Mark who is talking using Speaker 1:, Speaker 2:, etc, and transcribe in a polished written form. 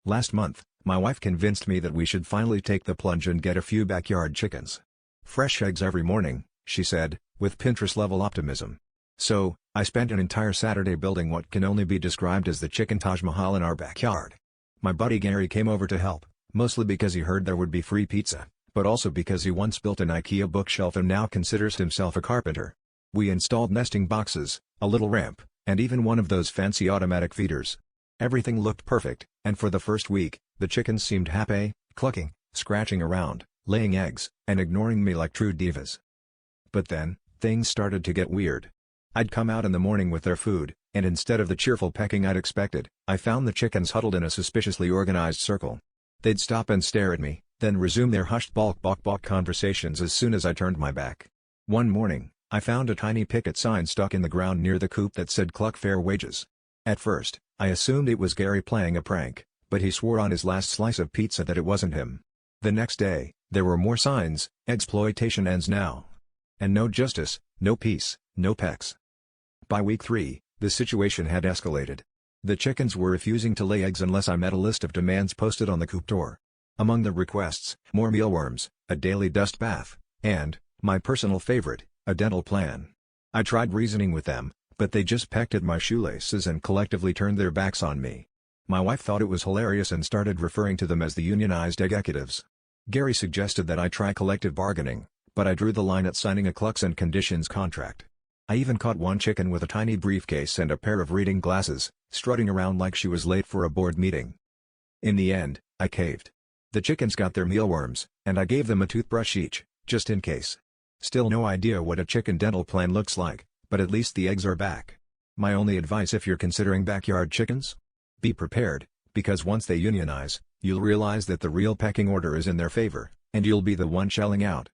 Speaker 1: Last month, my wife convinced me that we should finally take the plunge and get a few backyard chickens. Fresh eggs every morning, she said, with Pinterest-level optimism. So, I spent an entire Saturday building what can only be described as the chicken Taj Mahal in our backyard. My buddy Gary came over to help, mostly because he heard there would be free pizza, but also because he once built an IKEA bookshelf and now considers himself a carpenter. We installed nesting boxes, a little ramp, and even one of those fancy automatic feeders. Everything looked perfect, and for the first week, the chickens seemed happy, clucking, scratching around, laying eggs, and ignoring me like true divas. But then, things started to get weird. I'd come out in the morning with their food, and instead of the cheerful pecking I'd expected, I found the chickens huddled in a suspiciously organized circle. They'd stop and stare at me, then resume their hushed balk conversations as soon as I turned my back. One morning, I found a tiny picket sign stuck in the ground near the coop that said "Cluck Fair Wages." At first, I assumed it was Gary playing a prank, but he swore on his last slice of pizza that it wasn't him. The next day, there were more signs: "Exploitation ends now." And no justice, no peace, no pecks. By week 3, the situation had escalated. The chickens were refusing to lay eggs unless I met a list of demands posted on the coop door. Among the requests, more mealworms, a daily dust bath, and, my personal favorite, a dental plan. I tried reasoning with them, but they just pecked at my shoelaces and collectively turned their backs on me. My wife thought it was hilarious and started referring to them as the unionized executives. Gary suggested that I try collective bargaining, but I drew the line at signing a clucks and conditions contract. I even caught one chicken with a tiny briefcase and a pair of reading glasses, strutting around like she was late for a board meeting. In the end, I caved. The chickens got their mealworms, and I gave them a toothbrush each, just in case. Still no idea what a chicken dental plan looks like, but at least the eggs are back. My only advice if you're considering backyard chickens? Be prepared, because once they unionize, you'll realize that the real pecking order is in their favor, and you'll be the one shelling out.